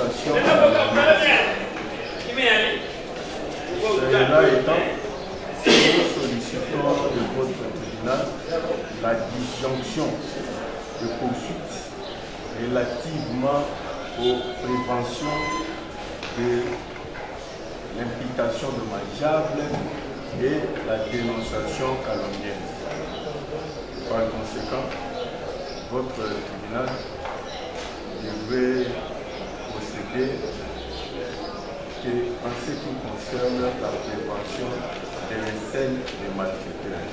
dénonciation cela étant, nous sollicitons de votre tribunal la disjonction de poursuites relativement aux préventions de l'implication dommageable et la dénonciation calomnieuse. Par conséquent, votre tribunal devrait procéder en ce qui concerne la prévention des recels des malfaiteurs.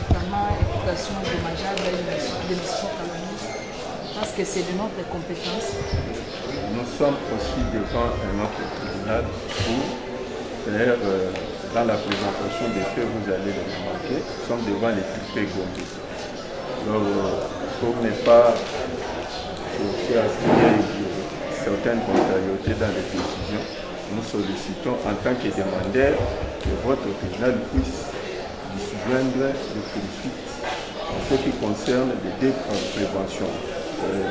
Notamment l'implication dommageable et la dénonciation calomnieuse, parce que c'est de notre compétence. Nous sommes aussi devant un autre tribunal où, dans la présentation des faits, vous allez le remarquer, nous sommes devant les tripés Gombe. Donc, pour ne pas faire certaines contrariétés dans les décisions, nous sollicitons en tant que demandeurs que votre tribunal puisse disjoindre de poursuites en ce qui concerne les deux préventions,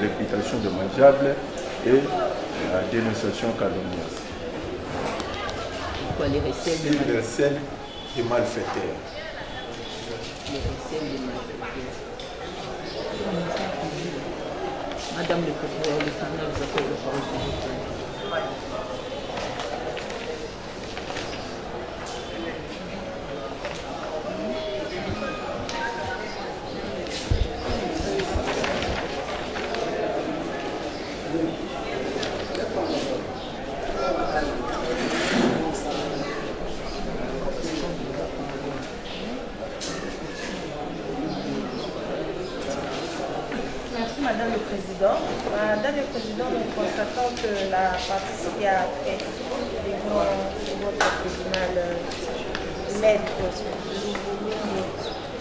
l'implication dommageable et la dénonciation calomnieuse. Pourquoi les recels des malfaiteurs? Les recels des malfaiteurs. Madame le procureur, le tribunal vous accorde la parole sur votre point. Madame le Président. Madame le Président, nous constatons que la partie qui a fait devant votre tribunal maître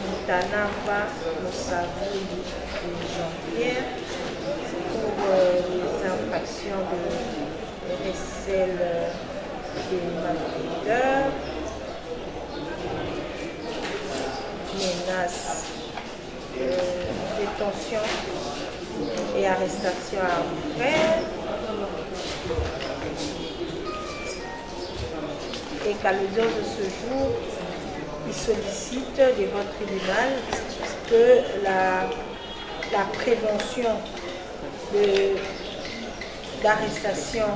Moutanava Moussavou et Jean-Pierre pour les infractions de recel des malfaiteurs, menaces, détention et arrestation arbitraire et qu'à l'audience de ce jour, il sollicite de votre tribunal que la prévention d'arrestation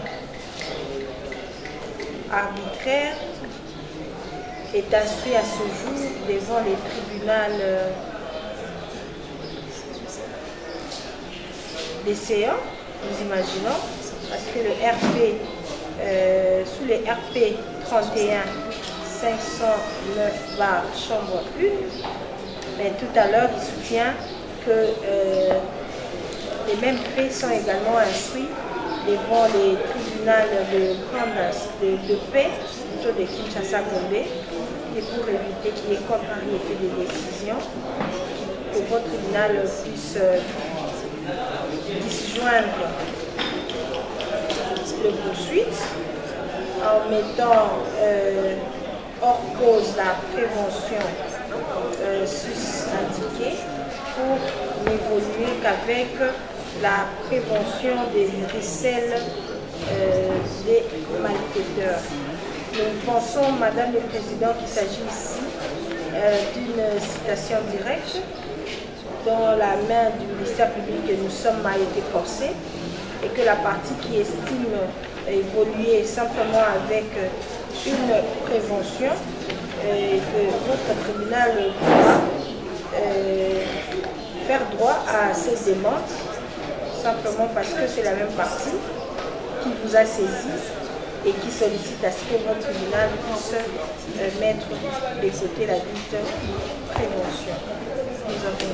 arbitraire est instruite à ce jour devant les tribunaux des séants, nous imaginons, parce que le RP, sous les RP 31 509 bar chambre 1, mais tout à l'heure il soutient que les mêmes faits sont également instruits devant les tribunaux de paix, plutôt de Kinshasa-Gombe, et pour éviter qu'il y ait contrariété des décisions, que votre tribunal puisse disjoindre le poursuite en mettant hors cause la prévention sus-indiquée pour n'évoluer qu'avec la prévention des recels des malfaiteurs. Nous pensons, Madame le Président, qu'il s'agit ici d'une citation directe dans la main du ministère public que nous sommes a été forcés et que la partie qui estime évoluer simplement avec une prévention et que votre tribunal pourra faire droit à ces demandes simplement parce que c'est la même partie qui vous a saisi et qui sollicite à ce que votre tribunal puisse mettre de côté la dite prévention. Nous avons dit.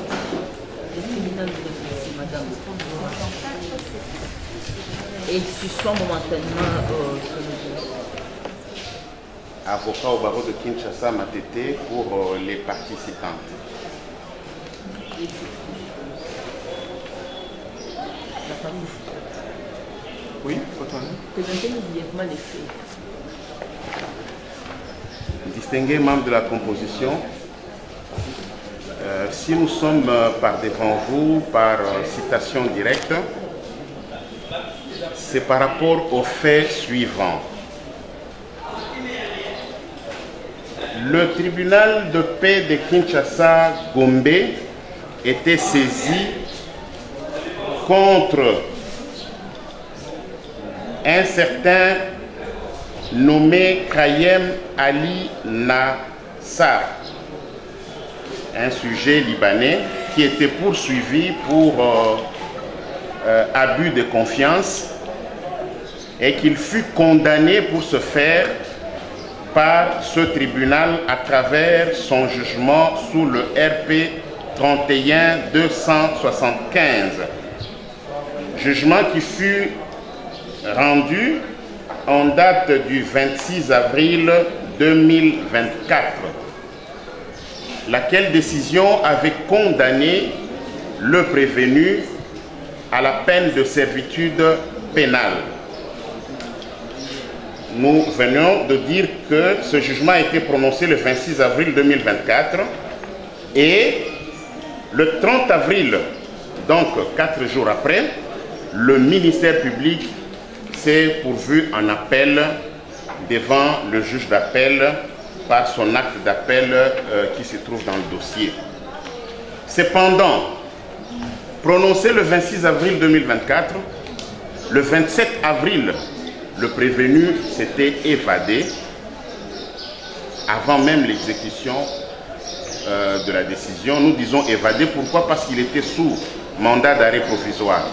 Le tribunal vous remercie, madame. Et suspend momentanément ce mouvement. Avocat au barreau de Kinshasa Matete pour les participantes. La famille. Oui, votre nom? Présentez-nous brièvement les faits. Distingués membres de la composition, si nous sommes par devant vous par citation directe, c'est par rapport au fait suivant. Le tribunal de paix de Kinshasa, Gombe, était saisi contre un certain nommé Kayem Ali Nassar, un sujet libanais qui était poursuivi pour abus de confiance et qu'il fut condamné pour ce faire par ce tribunal à travers son jugement sous le RP 31-275. Jugement qui fut rendu en date du 26 avril 2024. Laquelle décision avait condamné le prévenu à la peine de servitude pénale. Nous venons de dire que ce jugement a été prononcé le 26 avril 2024 et le 30 avril, donc 4 jours après, le ministère public s'est pourvu en appel devant le juge d'appel par son acte d'appel qui se trouve dans le dossier. Cependant, prononcé le 26 avril 2024, le 27 avril, le prévenu s'était évadé avant même l'exécution de la décision. Nous disons évadé, pourquoi? Parce qu'il était sous mandat d'arrêt provisoire.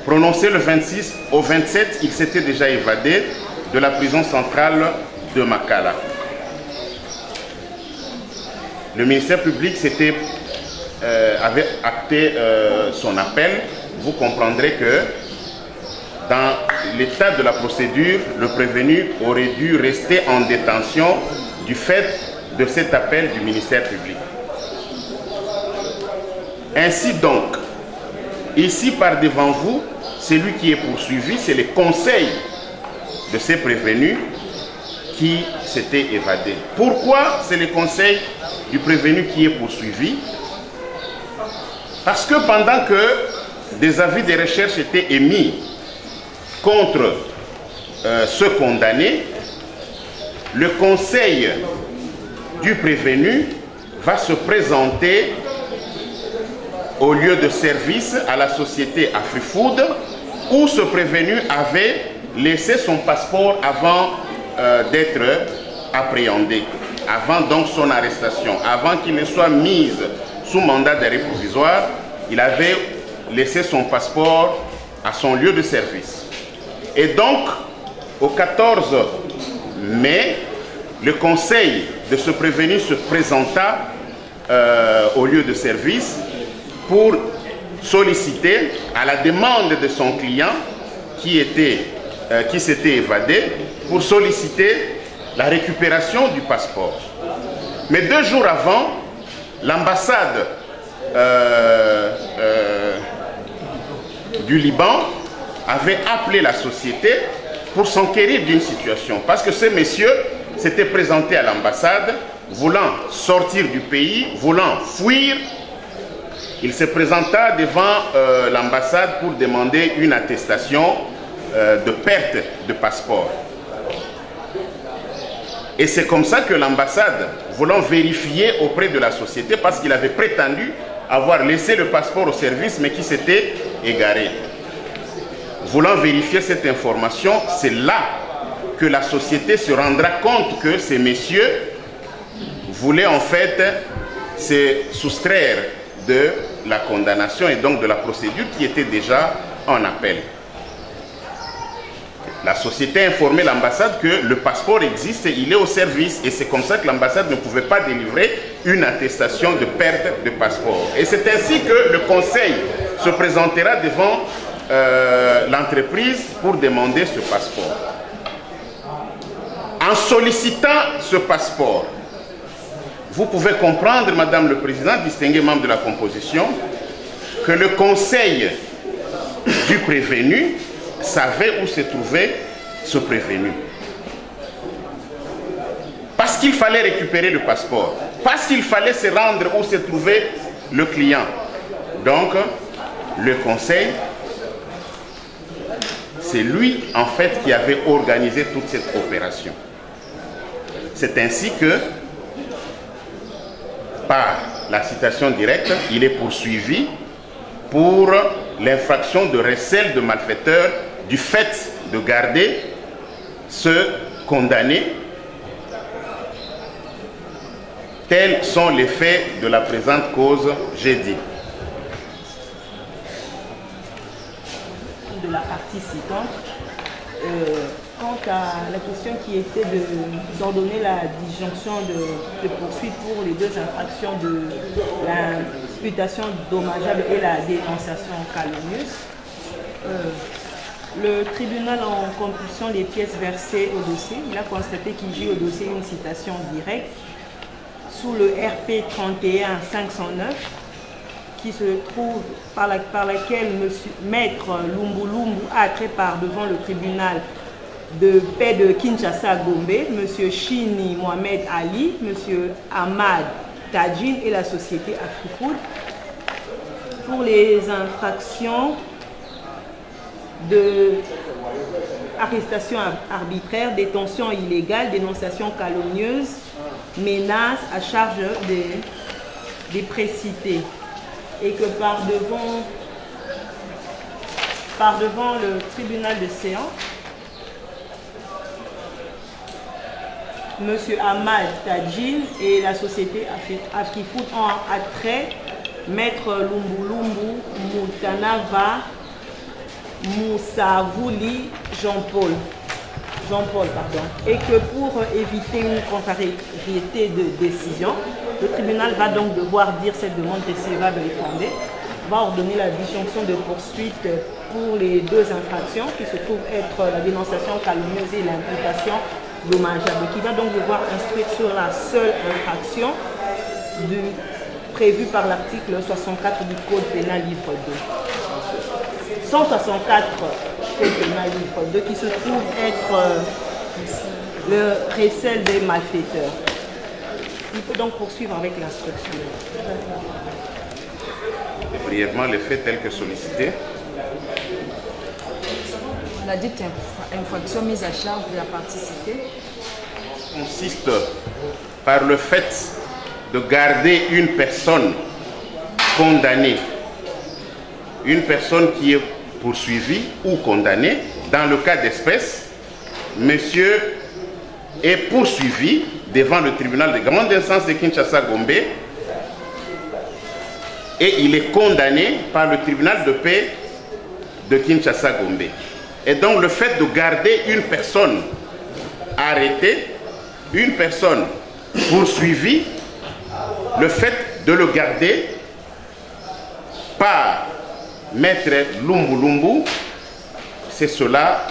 Prononcé le 26, au 27, il s'était déjà évadé de la prison centrale de Makala. Le ministère public avait acté son appel. Vous comprendrez que dans l'état de la procédure, le prévenu aurait dû rester en détention du fait de cet appel du ministère public. Ainsi donc, ici par devant vous, celui qui est poursuivi, c'est le conseil de ces prévenus qui s'était évadé. Pourquoi c'est le conseil du prévenu qui est poursuivi? Parce que pendant que des avis de recherche étaient émis contre ce condamné, le conseil du prévenu va se présenter au lieu de service à la société AfriFood où ce prévenu avait laissé son passeport avant d'être appréhendé, avant donc son arrestation, avant qu'il ne soit mis sous mandat d'arrêt provisoire. Il avait laissé son passeport à son lieu de service. Et donc, au 14 mai, le conseil de ce prévenu se présenta au lieu de service pour solliciter, à la demande de son client qui s'était évadé, pour solliciter la récupération du passeport. Mais 2 jours avant, l'ambassade du Liban avait appelé la société pour s'enquérir d'une situation. Parce que ce monsieur s'était présenté à l'ambassade, voulant sortir du pays, voulant fuir. Il se présenta devant l'ambassade pour demander une attestation de perte de passeport. Et c'est comme ça que l'ambassade, voulant vérifier auprès de la société, parce qu'il avait prétendu avoir laissé le passeport au service, mais qui s'était égaré. Voulant vérifier cette information, c'est là que la société se rendra compte que ces messieurs voulaient en fait se soustraire de la condamnation et donc de la procédure qui était déjà en appel. La société a informé l'ambassade que le passeport existe et il est au service. Et c'est comme ça que l'ambassade ne pouvait pas délivrer une attestation de perte de passeport. Et c'est ainsi que le conseil se présentera devant l'entreprise pour demander ce passeport. En sollicitant ce passeport, vous pouvez comprendre, Madame le Président, distingué membre de la composition, que le conseil du prévenu savait où se trouvait ce prévenu. Parce qu'il fallait récupérer le passeport, parce qu'il fallait se rendre où se trouvait le client. Donc, le conseil c'est lui en fait qui avait organisé toute cette opération. C'est ainsi que, par la citation directe, il est poursuivi pour l'infraction de recel de malfaiteur du fait de garder ce condamné. Tels sont les faits de la présente cause, j'ai dit. De la partie citante, quant à la question qui était d'ordonner la disjonction de poursuite pour les deux infractions de l'imputation dommageable et la dénonciation calomnieuse, le tribunal, en compulsant les pièces versées au dossier, il a constaté qu'il y a au dossier une citation directe sous le RP 31-509 qui se trouve par laquelle Maître Lumbu Lumbu a trait par devant le tribunal de paix de Kinshasa Gombe, M. Chini Mohamed Ali, M. Ahmad Tadjine et la société AfriFood pour les infractions de arrestation arbitraire, détention illégale, dénonciation calomnieuse, menace à charge des précités, et que par devant le tribunal de séance, M. Ahmad Tadjine et la société AfriFood ont attrait Maître Lumbu Lumbu Moutanava Moussavouli Jean-Paul, et que pour éviter une contrariété de décision, le tribunal va donc devoir dire cette demande recevable et fondée, va ordonner la disjonction de poursuite pour les deux infractions qui se trouvent être la dénonciation calomnieuse et l'imputation dommageable, qui va donc devoir instruire sur la seule infraction prévue par l'article 64 du Code pénal livre 2. 164 Code pénal livre 2 qui se trouve être le recel des malfaiteurs. Il peut donc poursuivre avec l'instruction. Brièvement, les faits tels que sollicités. La dite infraction mise à charge de la partie citée Consiste par le fait de garder une personne condamnée, une personne qui est poursuivie ou condamnée. Dans le cas d'espèce, monsieur est poursuivi devant le tribunal de grande instance de Kinshasa Gombe et il est condamné par le tribunal de paix de Kinshasa Gombe. Et donc le fait de garder une personne arrêtée, une personne poursuivie, le fait de le garder par Maître Lumbu Lumbu, c'est cela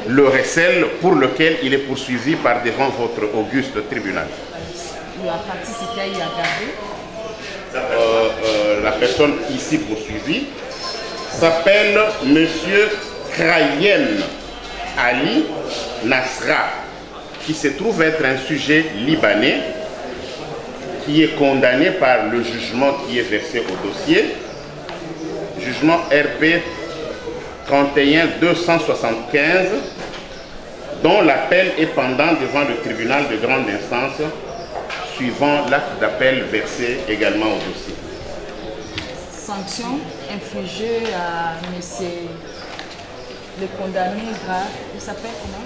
le recel pour lequel il est poursuivi par devant votre auguste tribunal. La partie citée, il a gardé. La personne ici poursuivie s'appelle Monsieur Krayem Ali Nasra, qui se trouve être un sujet libanais qui est condamné par le jugement qui est versé au dossier, jugement RP 31-275, dont l'appel est pendant devant le tribunal de grande instance, suivant l'acte d'appel versé également au dossier. Sanction infligée à monsieur le condamné grave, il s'appelle comment?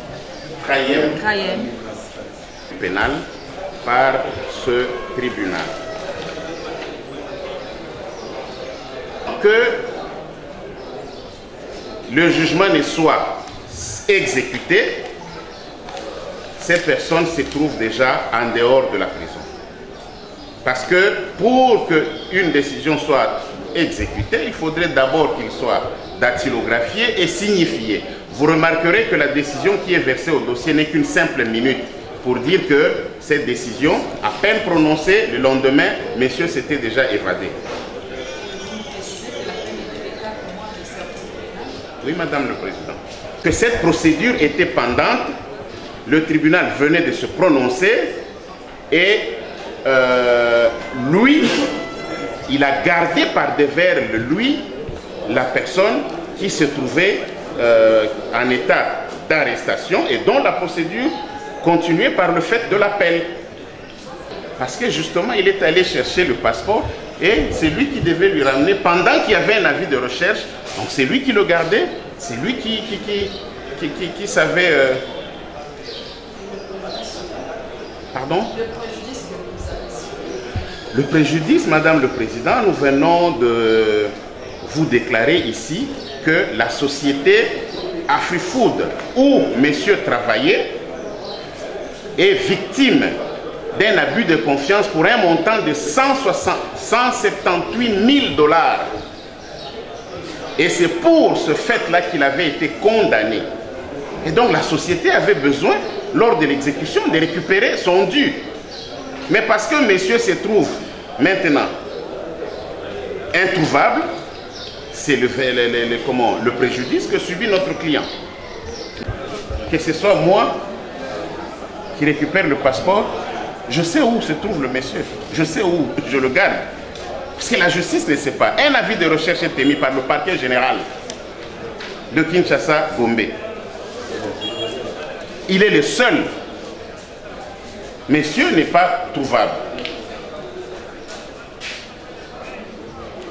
Krayem. Pénal par ce tribunal. Que le jugement ne soit exécuté, cette personne se trouve déjà en dehors de la prison. Parce que pour qu'une décision soit exécutée, il faudrait d'abord qu'il soit dactylographié et signifié. Vous remarquerez que la décision qui est versée au dossier n'est qu'une simple minute pour dire que cette décision, à peine prononcée, le lendemain, messieurs s'était déjà évadé. Oui, Madame le Président. Que cette procédure était pendante, le tribunal venait de se prononcer et lui, il a gardé par devers lui la personne qui se trouvait en état d'arrestation et dont la procédure continuait par le fait de l'appel. Parce que justement, il est allé chercher le passeport et c'est lui qui devait lui ramener pendant qu'il y avait un avis de recherche. Donc c'est lui qui le gardait, c'est lui qui savait... Pardon? Le préjudice, Madame le Président, nous venons de vous déclarer ici que la société AfriFood, où messieurs travaillaient, est victime d'un abus de confiance pour un montant de 178 000 $. Et c'est pour ce fait-là qu'il avait été condamné. Et donc la société avait besoin, lors de l'exécution, de récupérer son dû. Mais parce que monsieur se trouve maintenant introuvable, c'est le préjudice que subit notre client. Que ce soit moi qui récupère le passeport, je sais où se trouve le monsieur, je sais où je le garde. Parce que la justice ne sait pas. Un avis de recherche est émis par le parquet général de Kinshasa-Gombe. Il est le seul. Monsieur n'est pas trouvable.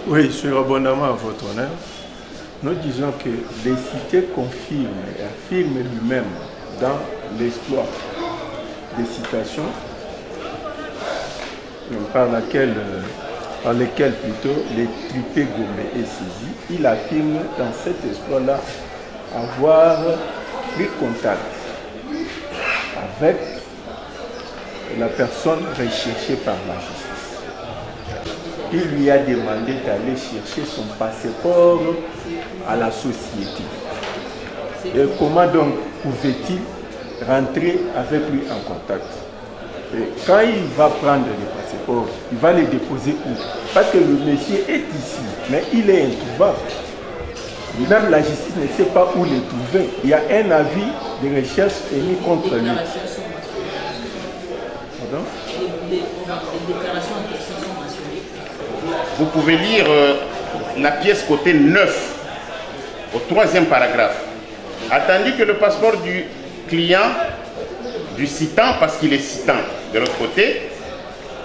Oui, sur abondamment à votre honneur, nous disons que les cités confirment et affirment lui-même dans l'exploit des citations par lesquelles plutôt les tripés Gombe est saisi. Il affirme dans cet exploit-là avoir pris contact avec la personne recherchée par la justice. Il lui a demandé d'aller chercher son passeport à la société. Et comment donc pouvait-il rentrer avec lui en contact? Et quand il va prendre le passeport, il va le déposer où? Parce que le monsieur est ici, mais il est introuvable. Même la justice ne sait pas où le trouver. Il y a un avis de recherche émis contre lui. Pardon? Les déclarations en question sont mentionnées. Vous pouvez lire la pièce côté 9, au 3e paragraphe. Attendu que le passeport du client, du citant, parce qu'il est citant de l'autre côté,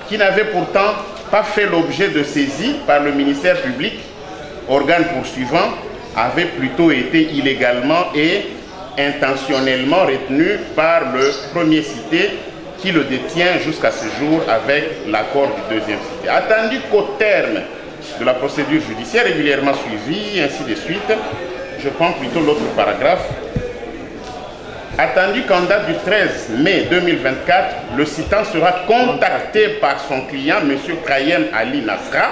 qui n'avait pourtant pas fait l'objet de saisie par le ministère public, organe poursuivant, avait plutôt été illégalement et intentionnellement retenu par le premier cité qui le détient jusqu'à ce jour avec l'accord du deuxième cité. Attendu qu'au terme de la procédure judiciaire régulièrement suivie, ainsi de suite, je prends plutôt l'autre paragraphe. Attendu qu'en date du 13 mai 2024, le citant sera contacté par son client, M. Krayem Ali Nasra,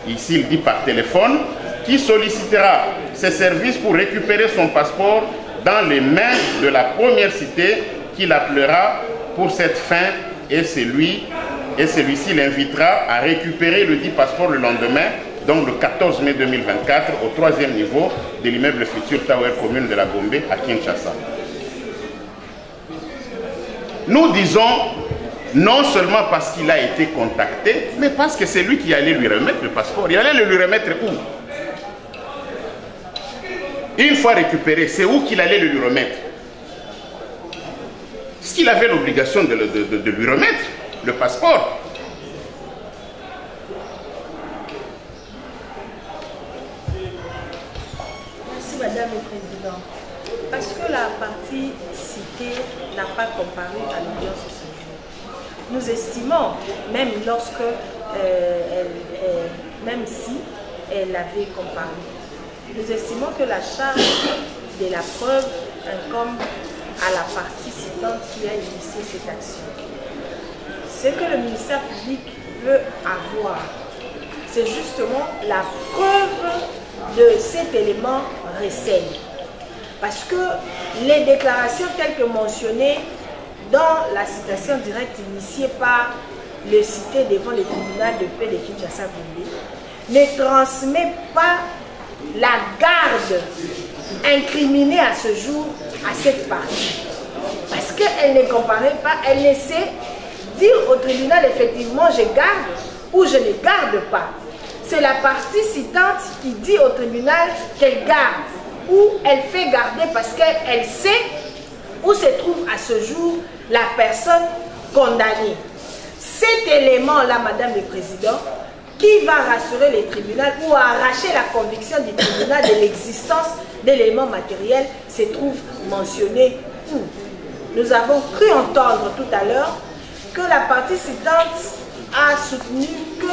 ici il dit par téléphone, qui sollicitera ses services pour récupérer son passeport dans les mains de la première cité qui l'appellera pour cette fin et celui-ci l'invitera à récupérer le dit passeport le lendemain, donc le 14 mai 2024, au 3e niveau de l'immeuble futur Tower commune de la Gombe à Kinshasa. Nous disons non seulement parce qu'il a été contacté, mais parce que c'est lui qui allait lui remettre le passeport. Il allait le lui remettre où? Une fois récupéré, c'est où qu'il allait le lui remettre? Est-ce qu'il avait l'obligation de lui remettre le passeport? Merci Madame le Président. Parce que la partie citée n'a pas comparé à l'audience de ce jour. Nous estimons, même même si elle avait comparé, nous estimons que la charge de la preuve incombe à la partie citante qui a initié cette action. Ce que le ministère public veut avoir, c'est justement la preuve de cet élément recel. Parce que les déclarations telles que mentionnées dans la citation directe initiée par le cité devant le tribunal de paix de Kinshasa-Gombe ne transmet pas la garde incriminée à ce jour à cette partie. Parce qu'elle ne comparait pas, elle laissait dire au tribunal effectivement je garde ou je ne garde pas. Ce c'est la partie citante qui dit au tribunal qu'elle garde ou elle fait garder parce qu'elle sait où se trouve à ce jour la personne condamnée. Cet élément-là, Madame le Président, qui va rassurer les tribunaux ou arracher la conviction du tribunal de l'existence d'éléments matériels se trouve mentionné où? Nous avons cru entendre tout à l'heure que la partie citante a soutenu que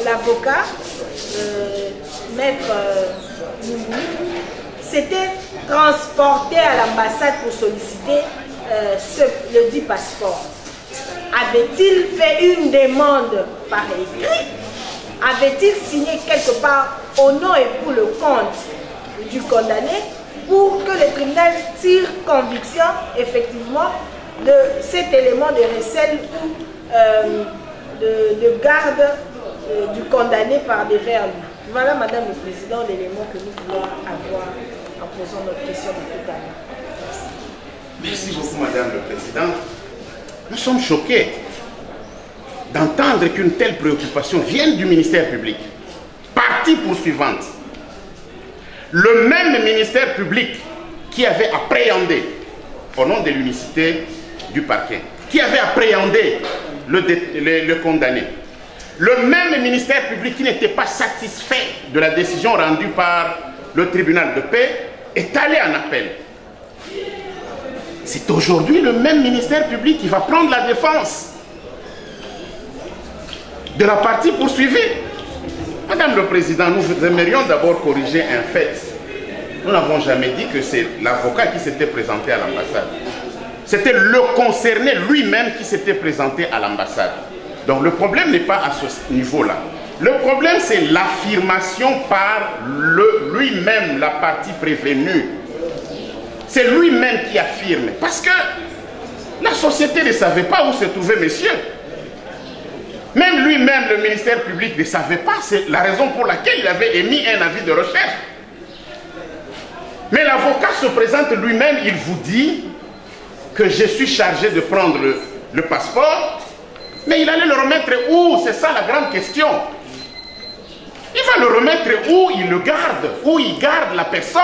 l'avocat, maître s'était transporté à l'ambassade pour solliciter le dit passeport. Avait-il fait une demande par écrit? Avait-il signé quelque part au nom et pour le compte du condamné pour que le tribunal tire conviction effectivement de cet élément de recel ou de garde du condamné par devers lui? Voilà, Madame le Président, l'élément que nous voulons avoir en posant notre question de tout à l'heure. Merci beaucoup, Madame le Président. Nous sommes choqués d'entendre qu'une telle préoccupation vienne du ministère public. Partie poursuivante. Le même ministère public qui avait appréhendé, au nom de l'unicité du parquet, qui avait appréhendé le condamné. Le même ministère public qui n'était pas satisfait de la décision rendue par le tribunal de paix est allé en appel. C'est aujourd'hui le même ministère public qui va prendre la défense de la partie poursuivie. Madame le Président, nous aimerions d'abord corriger un fait. Nous n'avons jamais dit que c'est l'avocat qui s'était présenté à l'ambassade. C'était le concerné lui-même qui s'était présenté à l'ambassade. Donc le problème n'est pas à ce niveau-là. Le problème, c'est l'affirmation par lui-même, la partie prévenue. C'est lui-même qui affirme. Parce que la société ne savait pas où se trouvait monsieur. Même lui-même, le ministère public ne savait pas. C'est la raison pour laquelle il avait émis un avis de recherche. Mais l'avocat se présente lui-même, il vous dit que je suis chargé de prendre le passeport. Mais il allait le remettre où? C'est ça la grande question. Il va le remettre où il le garde, où il garde la personne.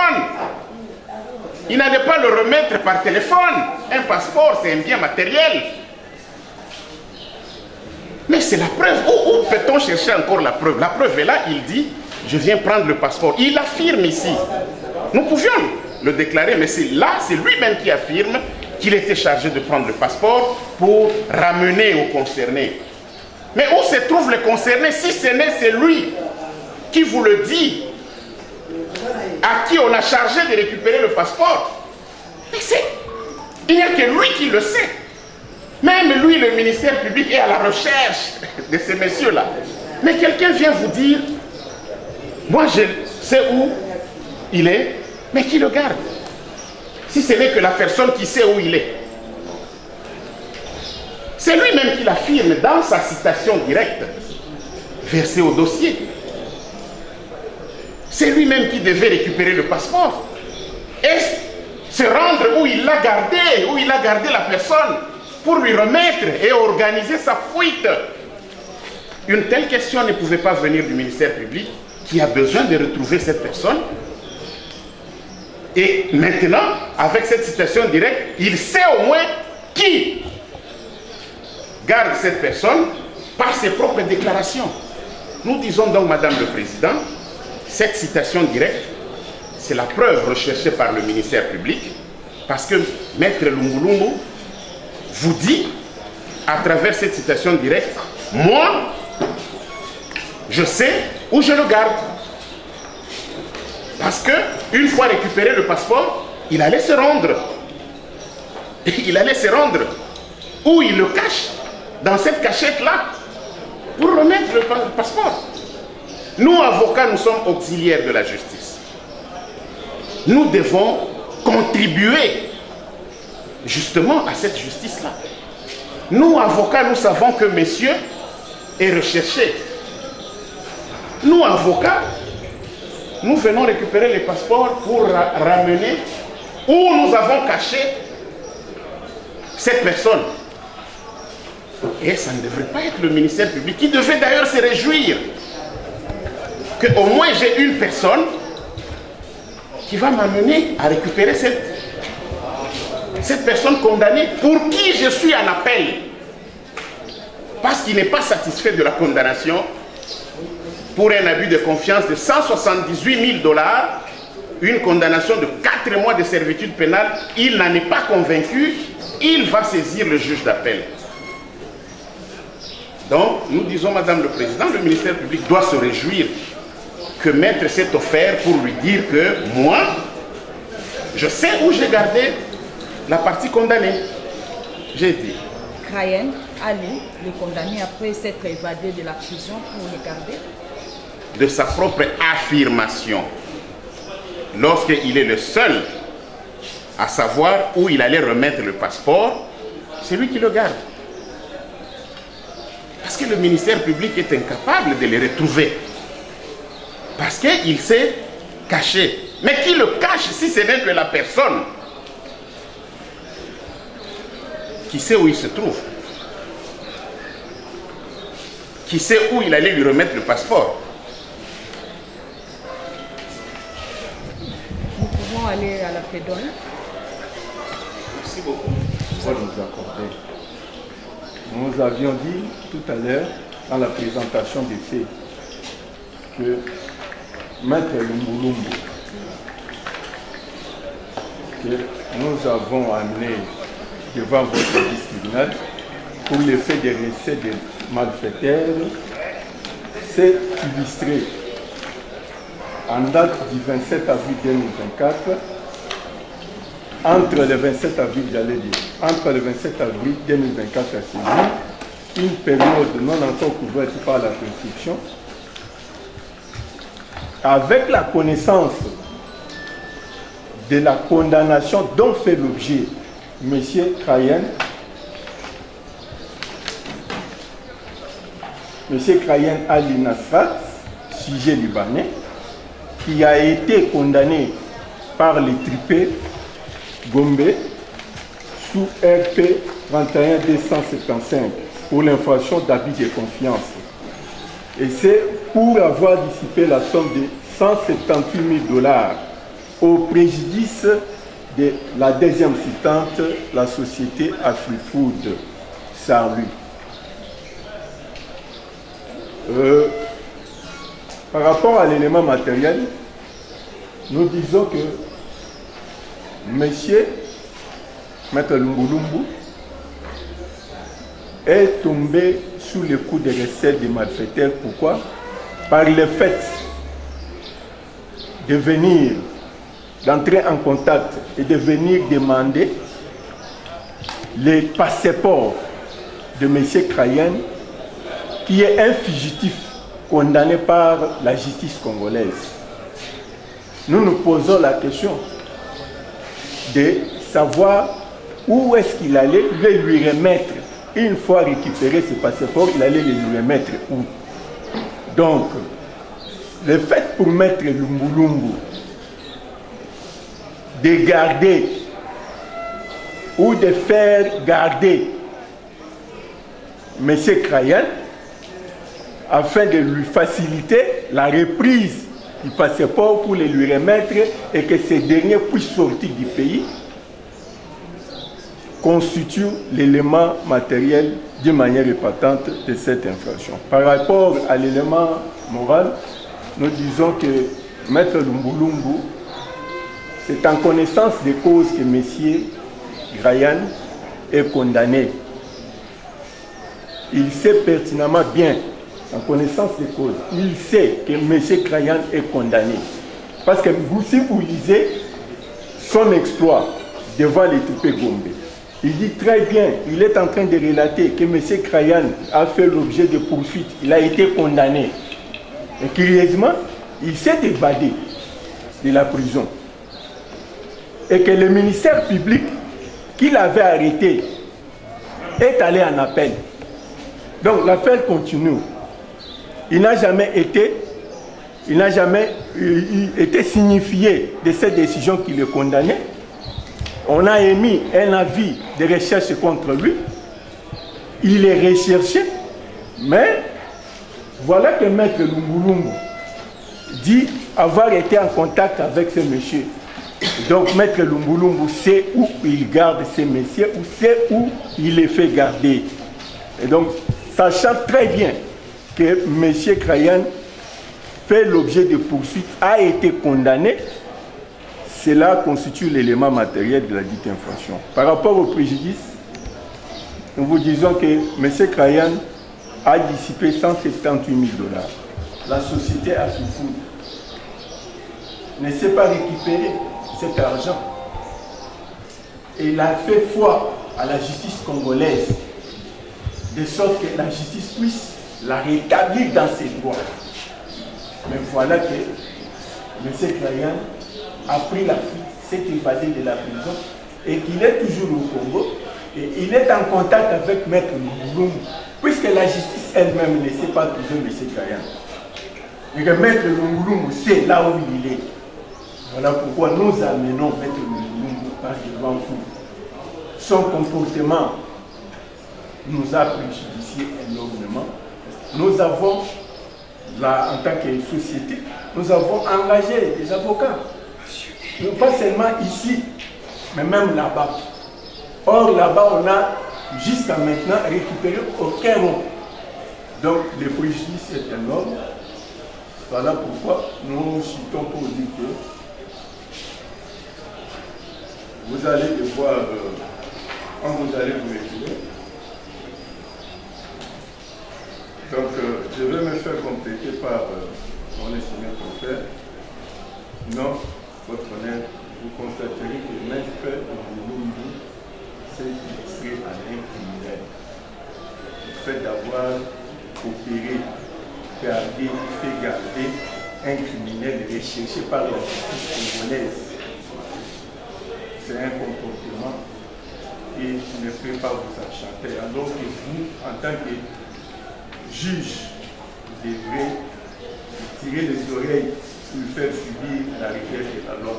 Il n'allait pas le remettre par téléphone. Un passeport, c'est un bien matériel. Mais c'est la preuve. Où peut-on chercher encore la preuve? La preuve est là, il dit, je viens prendre le passeport. Il affirme ici. Nous pouvions le déclarer, mais c'est là, c'est lui-même qui affirme qu'il était chargé de prendre le passeport pour ramener aux concernés. Mais où se trouvent les concernés si ce n'est celui qui vous le dit, à qui on a chargé de récupérer le passeport? Mais il n'y a que lui qui le sait. Même lui, le ministère public, est à la recherche de ces messieurs-là. Mais quelqu'un vient vous dire, moi je sais où il est, mais qui le garde? Si ce n'est que la personne qui sait où il est. C'est lui-même qui l'affirme dans sa citation directe, versée au dossier. C'est lui-même qui devait récupérer le passeport. Et se rendre où il l'a gardé la personne, pour lui remettre et organiser sa fuite. Une telle question ne pouvait pas venir du ministère public qui a besoin de retrouver cette personne. Et maintenant, avec cette citation directe, il sait au moins qui garde cette personne par ses propres déclarations. Nous disons donc, Madame le Président, cette citation directe, c'est la preuve recherchée par le ministère public, parce que Maître Lungu vous dit, à travers cette citation directe, moi, je sais où je le garde. Parce que, une fois récupéré le passeport, il allait se rendre. Il allait se rendre où il le cache, dans cette cachette-là, pour remettre le passeport. Nous, avocats, nous sommes auxiliaires de la justice. Nous devons contribuer justement à cette justice-là. Nous, avocats, nous savons que monsieur est recherché. Nous, avocats, nous venons récupérer les passeports pour ramener où nous avons caché cette personne. Et ça ne devrait pas être le ministère public, qui devait d'ailleurs se réjouir qu'au moins j'ai une personne qui va m'amener à récupérer cette personne condamnée pour qui je suis en appel. Parce qu'il n'est pas satisfait de la condamnation pour un abus de confiance de 178 000 $, une condamnation de 4 mois de servitude pénale. Il n'en est pas convaincu, il va saisir le juge d'appel. Donc, nous disons, Madame le Président, le ministère public doit se réjouir que maître s'est offert pour lui dire que moi, je sais où j'ai gardé la partie condamnée. J'ai dit. Krayen Ali, le condamné après s'être évadé de la prison pour le garder. De sa propre affirmation, lorsqu'il est le seul à savoir où il allait remettre le passeport, c'est lui qui le garde. Parce que le ministère public est incapable de les retrouver. Parce qu'il s'est caché. Mais qui le cache si ce n'est que la personne qui sait où il se trouve, qui sait où il allait lui remettre le passeport. Nous pouvons aller à la plaidoirie. Merci beaucoup. Pour nous accorder. Nous avions dit tout à l'heure, dans la présentation des faits, que Maître Lumbulumbu, que nous avons amené devant votre service tribunal pour le fait des recettes des malfaiteurs, s'est illustré en date du 27 avril 2024, entre le 27 avril, entre le 27 avril 2024 à ce jour, une période non encore couverte par la prescription, avec la connaissance de la condamnation dont fait l'objet M. Krayen, Ali Nasrat, sujet libanais, qui a été condamné par les tripés Gombe sous RP 31275 pour l'infraction d'abus de confiance. Et c'est pour avoir dissipé la somme de 178 000 $ au préjudice de la deuxième citante, la société AfriFood Saint-Louis. Par rapport à l'élément matériel, nous disons que Monsieur Maître Lumbulumbu est tombé sous le coup des recettes des malfaiteurs. Pourquoi? Par le fait de venir, d'entrer en contact et de venir demander les passeports de M. Krayen, qui est un fugitif condamné par la justice congolaise. Nous nous posons la question de savoir où est-ce qu'il allait lui remettre. Une fois récupéré ce passeport, il allait le lui remettre où? Donc, le fait pour Maître Lumbulumbu de garder ou de faire garder M. Krayen afin de lui faciliter la reprise du passeport pour le lui remettre et que ce dernier puisse sortir du pays, constitue l'élément matériel d'une manière épatante de cette infraction. Par rapport à l'élément moral, nous disons que Maître Lumbulumbu, c'est en connaissance des causes que M. Krayen est condamné. Il sait pertinemment bien, en connaissance des causes, il sait que M. Krayen est condamné. Parce que si vous lisez son exploit devant les tripés Gombe, il dit très bien, il est en train de relater que M. Krayen a fait l'objet de poursuites, il a été condamné. Et curieusement, il s'est évadé de la prison. Et que le ministère public qui l'avait arrêté est allé en appel. Donc l'affaire continue. Il n'a jamais été signifié de cette décision qui le condamnait. On a émis un avis de recherche contre lui. Il est recherché. Mais voilà que Maître Lumbulumbu dit avoir été en contact avec ce monsieur. Donc Maître Lumbulumbu sait où il garde ces messieurs, ou sait où il les fait garder. Et donc, sachant très bien que M. Krayan fait l'objet de poursuites, a été condamné, cela constitue l'élément matériel de la dite infraction. Par rapport au préjudice, nous vous disons que M. Krayan a dissipé 178 000 $. La société Afifou ne sait pas récupérer cet argent. Et il a fait foi à la justice congolaise, de sorte que la justice puisse la rétablir dans ses droits. Mais voilà que M. Krayan a pris la fuite, s'est évadé de la prison et qu'il est toujours au Congo et il est en contact avec Maître Lumbulumbu, puisque la justice elle-même ne sait pas toujours M. Krayan. Et que Maître Lumbulumbu sait là où il est. Voilà pourquoi nous amenons Maître Lumbulumbu par devant vous. Son comportement nous a préjudicié énormément. Nous avons, là, en tant que société, nous avons engagé des avocats. Pas seulement ici, mais même là-bas. Or, là-bas, on a jusqu'à maintenant récupéré aucun nom. Donc, le préjudice est énorme. Voilà pourquoi nous citons pour dire que vous allez devoir, quand vous allez vous retirer, donc je vais me faire compléter par mon estimé confrère. Non, votre honneur, vous constaterez que Maître Lumbulumbu s'est illustré à un criminel. Le fait d'avoir opéré, gardé, fait garder un criminel recherché par la justice congolaise, c'est un comportement qui ne peut pas vous enchanter. Alors que vous, en tant que juge, vous devrez tirer les oreilles pour faire subir la requête de la loi.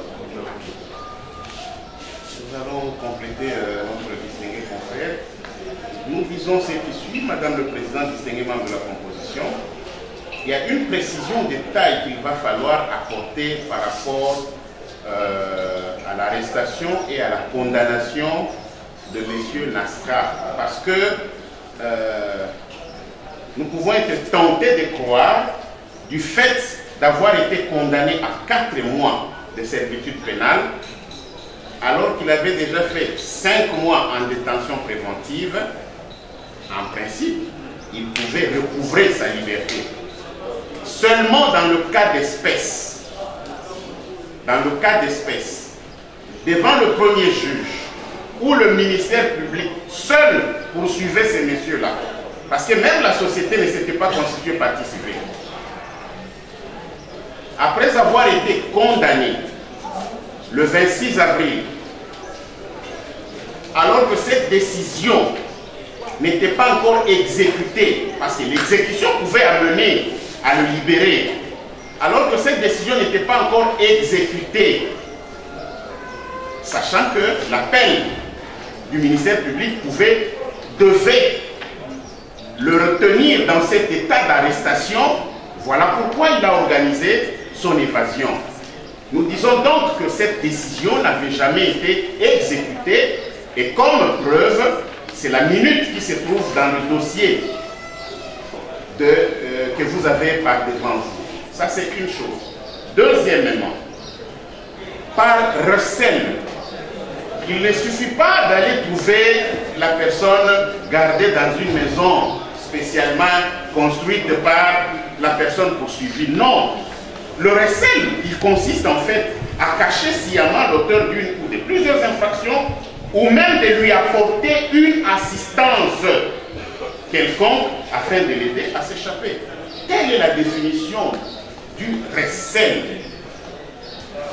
Nous allons compléter notre distingué confrère. Nous visons ce qui suit, Madame le Président, distingué membre de la composition. Il y a une précision de taille qu'il va falloir apporter par rapport à l'arrestation et à la condamnation de M. Nasra. Parce que nous pouvons être tentés de croire, du fait d'avoir été condamné à 4 mois de servitude pénale, alors qu'il avait déjà fait 5 mois en détention préventive, en principe, il pouvait recouvrer sa liberté. Seulement dans le cas d'espèce, devant le premier juge, où le ministère public seul poursuivait ces messieurs-là, parce que même la société ne s'était pas constituée partie civile. Après avoir été condamné le 26 avril, alors que cette décision n'était pas encore exécutée, parce que l'exécution pouvait amener à le libérer, alors que cette décision n'était pas encore exécutée, sachant que l'appel du ministère public devait le retenir dans cet état d'arrestation. Voilà pourquoi il a organisé son évasion. Nous disons donc que cette décision n'avait jamais été exécutée, et comme preuve, c'est la minute qui se trouve dans le dossier que vous avez par devant vous. Ça, c'est une chose. Deuxièmement, par recel, il ne suffit pas d'aller trouver la personne gardée dans une maison spécialement construite par la personne poursuivie. Non. Le recel, il consiste en fait à cacher sciemment l'auteur d'une ou de plusieurs infractions, ou même de lui apporter une assistance quelconque afin de l'aider à s'échapper. Telle est la définition du recel.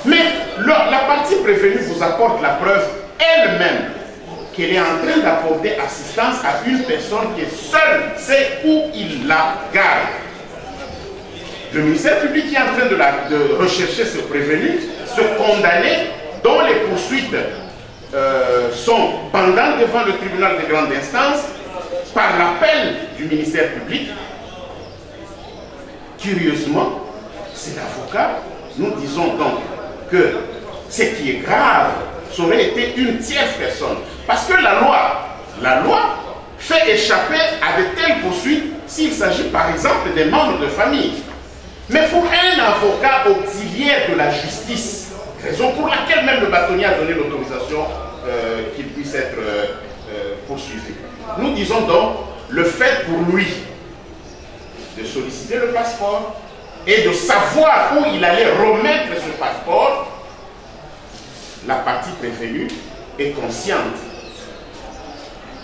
Mais la partie prévenue vous apporte la preuve elle-même qu'elle est en train d'apporter assistance à une personne qui seule sait où il la garde. Le ministère public est en train de rechercher ce prévenu, ce condamné, dont les poursuites sont pendantes devant le tribunal de grande instance par l'appel du ministère public. Curieusement, c'est l'avocat. Nous disons donc que ce qui est grave, ça aurait été une tierce personne. Parce que la loi fait échapper à de telles poursuites s'il s'agit par exemple des membres de famille. Mais pour un avocat auxiliaire de la justice, raison pour laquelle même le bâtonnier a donné l'autorisation qu'il puisse être poursuivi. Nous disons donc le fait pour lui de solliciter le passeport et de savoir où il allait remettre ce passeport, la partie prévenue est consciente,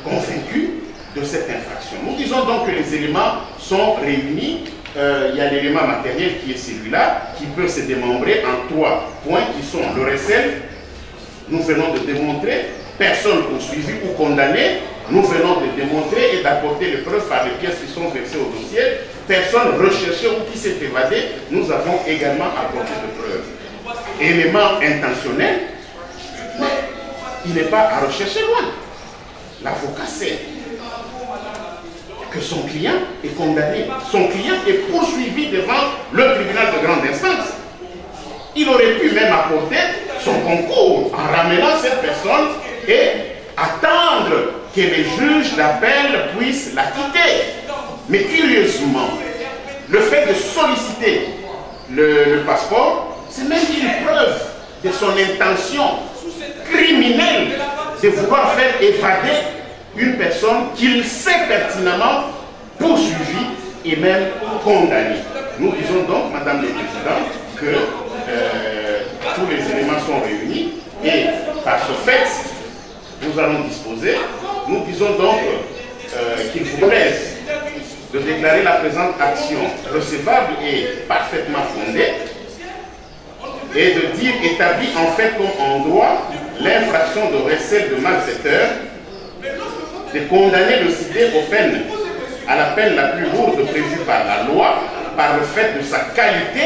convaincue de cette infraction. Nous disons donc que les éléments sont réunis. Il y a l'élément matériel qui est celui-là, qui peut se démembrer en 3 points qui sont le recel. Nous venons de démontrer, personne poursuivie ou condamnée. Nous venons de démontrer et d'apporter les preuves par les pièces qui sont versées au dossier. Personne recherchée ou qui s'est évadée, nous avons également apporté de preuves. Élément intentionnel, il n'est pas à rechercher loin. L'avocat sait que son client est condamné, son client est poursuivi devant le tribunal de grande instance. Il aurait pu même apporter son concours en ramenant cette personne et attendre que les juges d'appel puissent l'acquitter. Mais curieusement, le fait de solliciter le passeport, c'est même une preuve de son intention criminelle de vouloir faire évader une personne qu'il sait pertinemment poursuivie et même condamnée. Nous disons donc, Madame la Présidente, que tous les éléments sont réunis et par ce fait, nous allons disposer. Nous disons donc qu'il vous plaise de déclarer la présente action recevable et parfaitement fondée et de dire établi en fait comme en droit l'infraction de recel de malfaiteur, de condamner le cité aux peines, à la peine la plus lourde prévue par la loi, par le fait de sa qualité,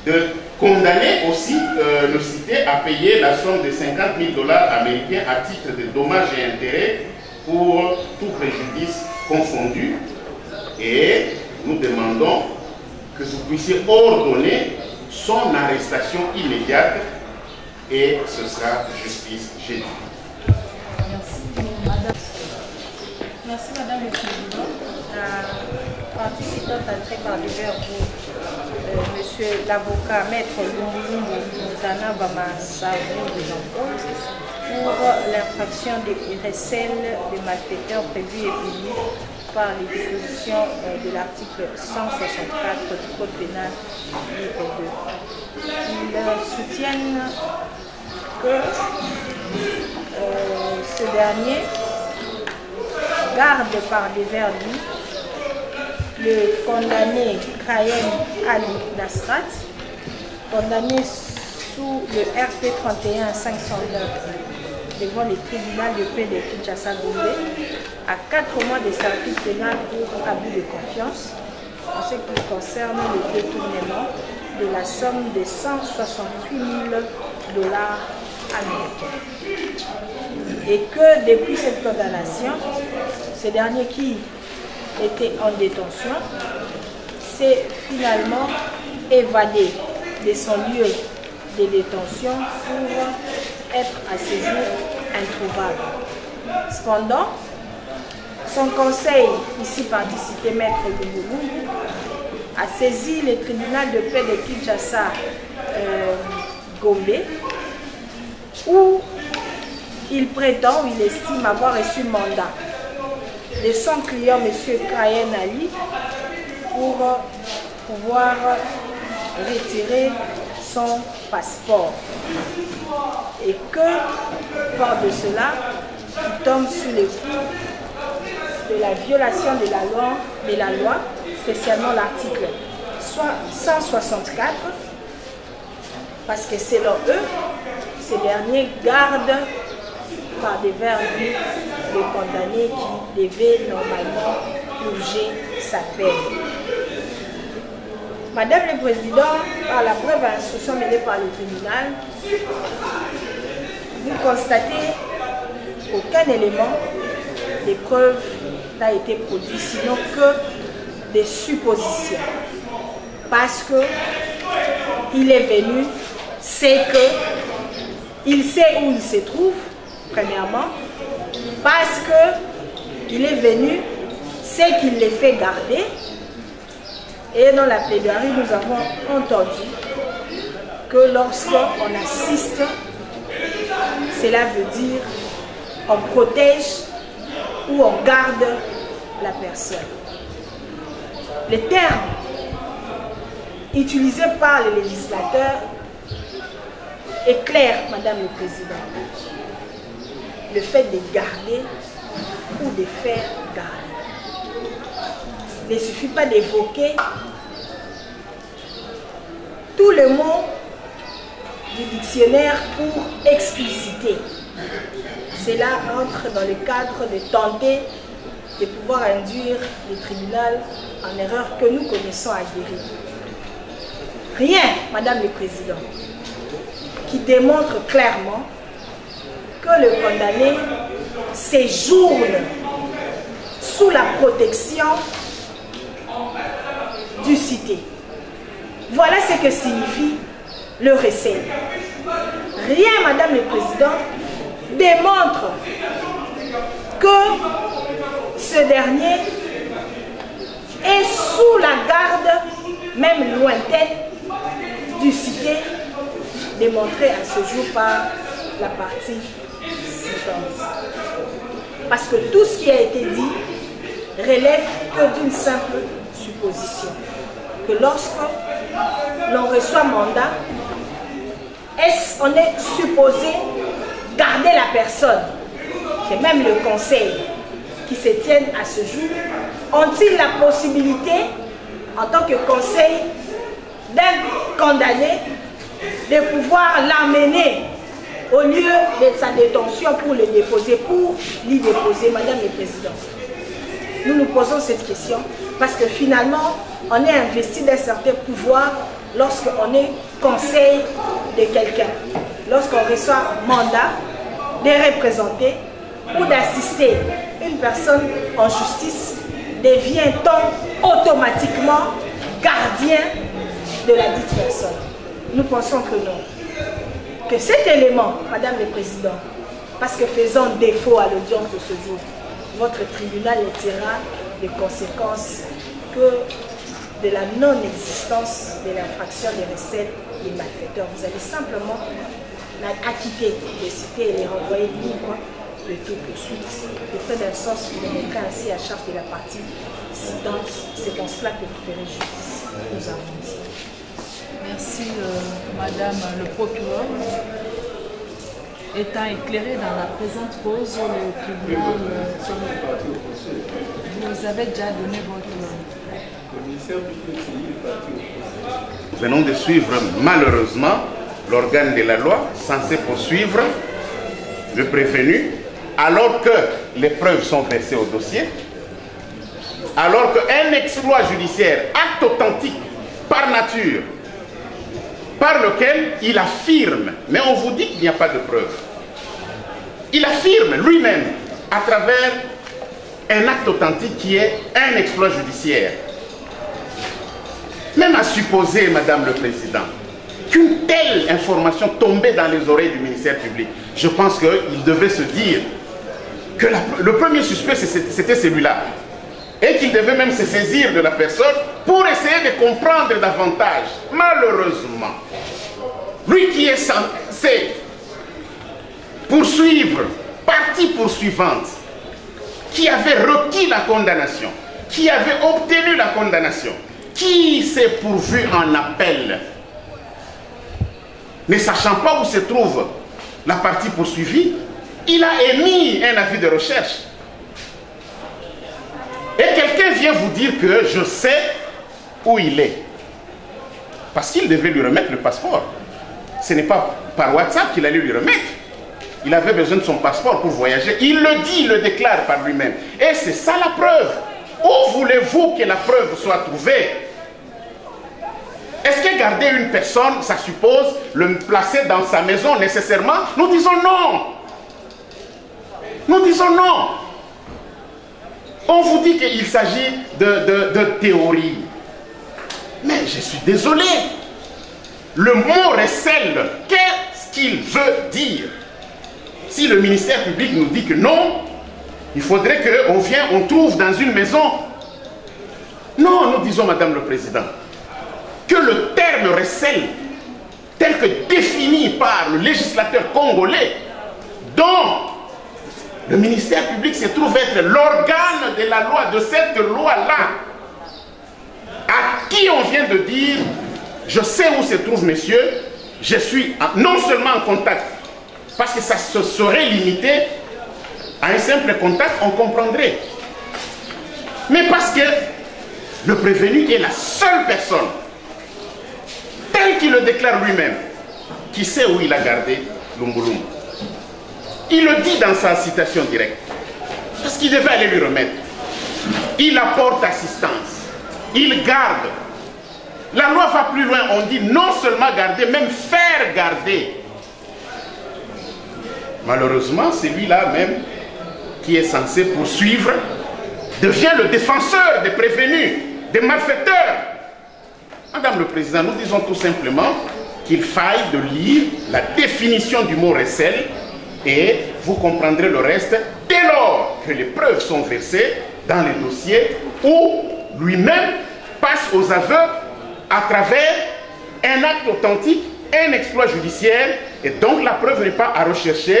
de condamner aussi le cité à payer la somme de 50 000 $ américains à titre de dommages et intérêts pour tout préjudice confondu. Et nous demandons que vous puissiez ordonner son arrestation immédiate et ce sera justice jeudi. Merci Madame le Président. La partie citante entrée par divers pour Monsieur l'avocat Maître Lumbu Moutana Bamassavou de Jean-Paul pour l'infraction de recel des malfaiteurs prévue et punie par les dispositions de l'article 164 du Code pénal livre 2. Ils soutiennent que ce dernier garde par divers lits le condamné Krayen Ali Nasrat, condamné sous le RP 31 509 devant le tribunal de paix de Kinshasa-Gombe à 4 mois de service pénal pour abus de confiance en ce qui concerne le détournement de la somme de 168 000 $ américains. Et que depuis cette condamnation, ce dernier qui était en détention s'est finalement évadé de son lieu de détention pour être à ce jour introuvable. Cependant, son conseil, ici participé Maître Lumbu, a saisi le tribunal de paix de Kinshasa Gombe où il prétend, il estime avoir reçu mandat de son client, M. Krayen Ali, pour pouvoir retirer son passeport. Et que, fort de cela, il tombe sous les coups de la violation de la loi, spécialement l'article 164, parce que selon eux, ces derniers gardent par des verbes le condamné qui devait normalement purger sa peine. Madame le Président, par la brève instruction menée par le tribunal, vous constatez qu'aucun élément de preuve n'a été produit, sinon que des suppositions. parce que il est venu, c'est que il sait où il se trouve, premièrement, parce que il est venu, c'est qu'il les fait garder. Et dans la plaidoirie, nous avons entendu que lorsqu'on assiste, cela veut dire on protège ou on garde la personne. Les termes utilisés par les législateurs est clair, Madame le Président. Le fait de garder ou de faire garder. Il ne suffit pas d'évoquer tous les mots du dictionnaire pour expliciter. Cela entre dans le cadre de tenter de pouvoir induire le tribunal en erreur que nous connaissons à guérir. Rien, Madame le Président, qui démontre clairement que le condamné séjourne sous la protection du cité. Voilà ce que signifie le recel. Rien, Madame le Président, démontre que ce dernier est sous la garde, même lointaine, du cité, démontré à ce jour par la partie citante. Parce que tout ce qui a été dit relève que d'une simple supposition. Que lorsque l'on reçoit mandat, on est supposé garder la personne. C'est même le conseil qui se tienne à ce jour. Ont-ils la possibilité, en tant que conseil d'un condamné, de pouvoir l'amener au lieu de sa détention pour le déposer, pour l'y déposer, Madame le Président? Nous nous posons cette question parce que finalement, on est investi d'un certain pouvoir lorsqu'on est conseil de quelqu'un, lorsqu'on reçoit mandat de représenter ou d'assister une personne en justice, devient-on automatiquement gardien de la dite personne? Nous pensons que non. Que cet élément, Madame le Président, parce que faisant défaut à l'audience de ce jour, votre tribunal tirera des conséquences que de la non-existence de l'infraction des recettes des malfaiteurs. Vous allez simplement acquitter les cités et les renvoyer libres de toute poursuite. Le fait d'un sens qui les mettrait ainsi à charge de la partie citante. C'est dans cela que vous ferez justice, nous avons dit. Merci, Madame le procureur. Étant éclairé dans la présente cause, le tribunal, vous avez déjà donné votre... Nous venons de suivre malheureusement l'organe de la loi censé poursuivre le prévenu alors que les preuves sont versées au dossier, alors qu'un exploit judiciaire, acte authentique par nature, par lequel il affirme, mais on vous dit qu'il n'y a pas de preuve. Il affirme lui-même à travers un acte authentique qui est un exploit judiciaire. Même à supposer, Madame le Président, qu'une telle information tombait dans les oreilles du ministère public, je pense qu'il devait se dire que le premier suspect, c'était celui-là. Et qu'il devait même se saisir de la personne pour essayer de comprendre davantage. Malheureusement, lui qui est censé poursuivre, partie poursuivante, qui avait requis la condamnation, qui avait obtenu la condamnation, qui s'est pourvu en appel, ne sachant pas où se trouve la partie poursuivie, il a émis un avis de recherche. Et quelqu'un vient vous dire que je sais où il est. Parce qu'il devait lui remettre le passeport. Ce n'est pas par WhatsApp qu'il allait lui remettre. Il avait besoin de son passeport pour voyager. Il le dit, il le déclare par lui-même. Et c'est ça la preuve. Où voulez-vous que la preuve soit trouvée? Est-ce que garder une personne, ça suppose le placer dans sa maison nécessairement? Nous disons non. Nous disons non. On vous dit qu'il s'agit de théorie. Mais je suis désolé. Le mot recel, qu'est-ce qu'il veut dire? Si le ministère public nous dit que non, il faudrait qu'on vienne, on trouve dans une maison. Non, nous disons, Madame le Président, que le terme recel, tel que défini par le législateur congolais, dont le ministère public se trouve être l'organe de la loi, de cette loi-là, à qui on vient de dire, je sais où se trouve monsieur, je suis non seulement en contact, parce que ça se serait limité à un simple contact, on comprendrait. Mais parce que le prévenu est la seule personne, tel qu'il le déclare lui-même, qui sait où il a gardé Lumbu-Lumbu. Il le dit dans sa citation directe, parce qu'il devait aller lui remettre. Il apporte assistance, il garde. La loi va plus loin, on dit non seulement garder, même faire garder. Malheureusement, celui-là même, qui est censé poursuivre, devient le défenseur des prévenus, des malfaiteurs. Madame le Président, nous disons tout simplement qu'il faille de lire la définition du mot recel et vous comprendrez le reste dès lors que les preuves sont versées dans les dossiers où lui-même passe aux aveux à travers un acte authentique, un exploit judiciaire, et donc la preuve n'est pas à rechercher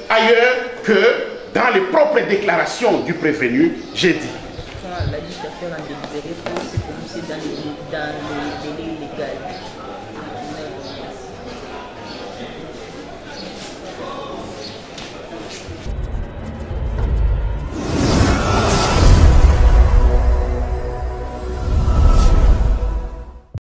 ailleurs que dans les propres déclarations du prévenu, j'ai dit. La liste à faire en délibéré pour se prononcer dans les délais légaux.